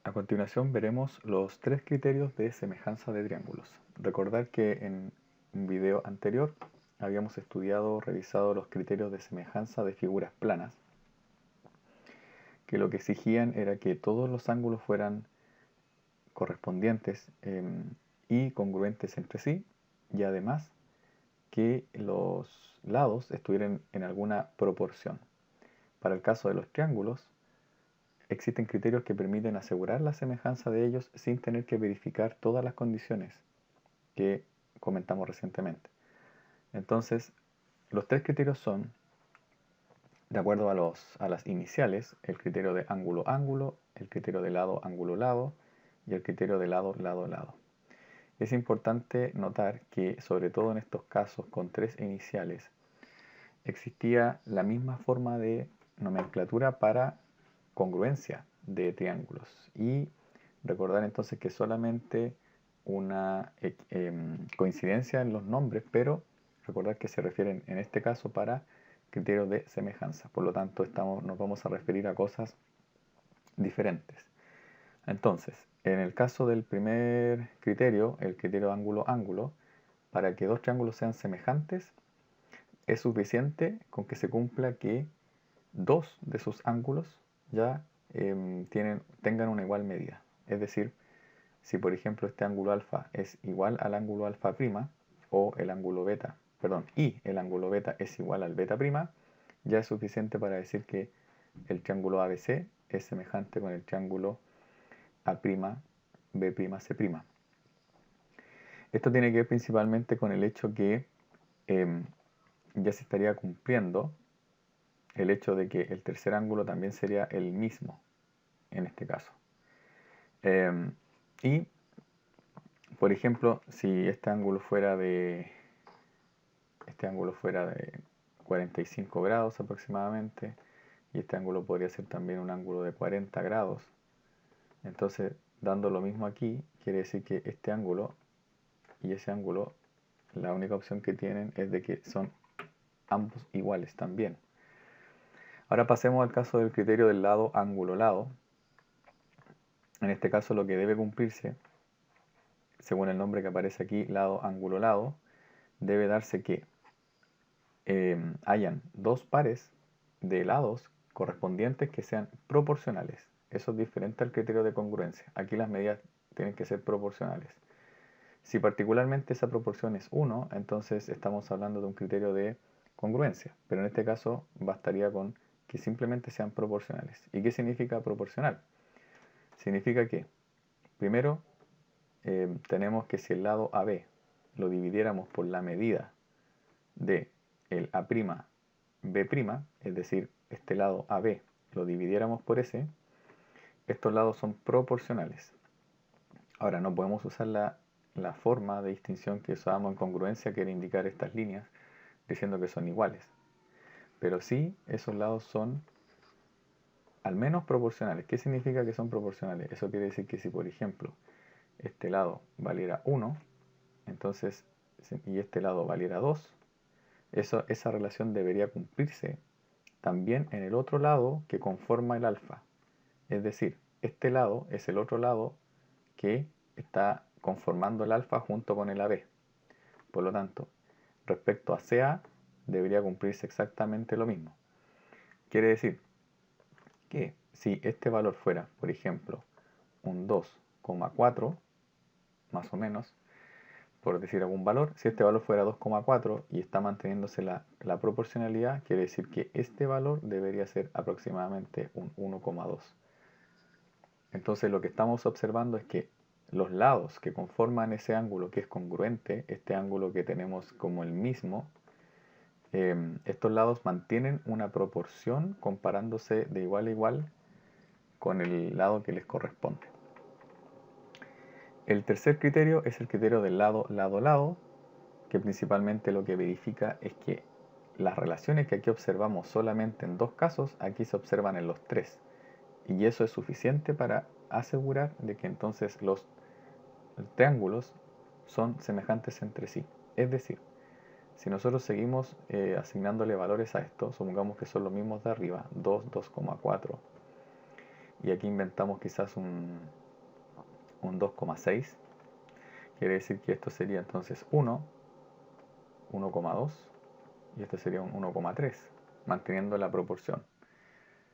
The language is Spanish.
A continuación veremos los tres criterios de semejanza de triángulos. Recordar que en un video anterior habíamos revisado los criterios de semejanza de figuras planas, que lo que exigían era que todos los ángulos fueran correspondientes y congruentes entre sí, y además que los lados estuvieran en alguna proporción. Para el caso de los triángulos, existen criterios que permiten asegurar la semejanza de ellos sin tener que verificar todas las condiciones que comentamos recientemente. Entonces, los tres criterios son, de acuerdo a las iniciales, el criterio de ángulo-ángulo, el criterio de lado, ángulo-lado y el criterio de lado, lado-lado. Es importante notar que, sobre todo en estos casos con tres iniciales, existía la misma forma de nomenclatura para congruencia de triángulos, y recordar entonces que solamente una coincidencia en los nombres, pero recordar que se refieren en este caso para criterios de semejanza. Por lo tanto, nos vamos a referir a cosas diferentes. Entonces, en el caso del primer criterio, el criterio ángulo-ángulo, para que dos triángulos sean semejantes, es suficiente con que se cumpla que dos de sus ángulos ya tengan una igual medida. Es decir, si por ejemplo este ángulo alfa es igual al ángulo alfa prima, o el ángulo beta, perdón, y el ángulo beta es igual al beta prima, ya es suficiente para decir que el triángulo ABC es semejante con el triángulo A', B', C'. Esto tiene que ver principalmente con el hecho que ya se estaría cumpliendo el hecho de que el tercer ángulo también sería el mismo en este caso. Y, por ejemplo, si este ángulo fuera de 45 grados aproximadamente, y este ángulo podría ser también un ángulo de 40 grados, entonces, dando lo mismo aquí, quiere decir que este ángulo y ese ángulo, la única opción que tienen es de que son ambos iguales también. Ahora pasemos al caso del criterio del lado ángulo-lado. En este caso lo que debe cumplirse, según el nombre que aparece aquí, lado ángulo lado, debe darse que hayan dos pares de lados correspondientes que sean proporcionales. Eso es diferente al criterio de congruencia. Aquí las medidas tienen que ser proporcionales. Si particularmente esa proporción es 1, entonces estamos hablando de un criterio de congruencia, pero en este caso bastaría con que simplemente sean proporcionales. ¿Y qué significa proporcional? Significa que, primero, tenemos que si el lado AB lo dividiéramos por la medida de el A', B', es decir, este lado AB lo dividiéramos por ese, estos lados son proporcionales. Ahora, no podemos usar la forma de distinción que usábamos en congruencia, que era indicar estas líneas diciendo que son iguales. Pero sí, esos lados son al menos proporcionales. ¿Qué significa que son proporcionales? Eso quiere decir que si, por ejemplo, este lado valiera 1, entonces, y este lado valiera 2, esa relación debería cumplirse también en el otro lado que conforma el alfa. Es decir, este lado es el otro lado que está conformando el alfa junto con el AB. Por lo tanto, respecto a CA, debería cumplirse exactamente lo mismo. Quiere decir que si este valor fuera, por ejemplo, un 2,4, más o menos, por decir algún valor, si este valor fuera 2,4 y está manteniéndose la proporcionalidad, quiere decir que este valor debería ser aproximadamente un 1,2. Entonces lo que estamos observando es que los lados que conforman ese ángulo que es congruente, este ángulo que tenemos como el mismo, estos lados mantienen una proporción comparándose de igual a igual con el lado que les corresponde. El tercer criterio es el criterio del lado, lado, lado, que principalmente lo que verifica es que las relaciones que aquí observamos solamente en dos casos, aquí se observan en los tres. Y eso es suficiente para asegurar de que entonces los triángulos son semejantes entre sí. Es decir, si nosotros seguimos asignándole valores a esto, supongamos que son los mismos de arriba, 2, 2,4, y aquí inventamos quizás un 2,6. Quiere decir que esto sería entonces 1, 1,2 y este sería un 1,3, manteniendo la proporción.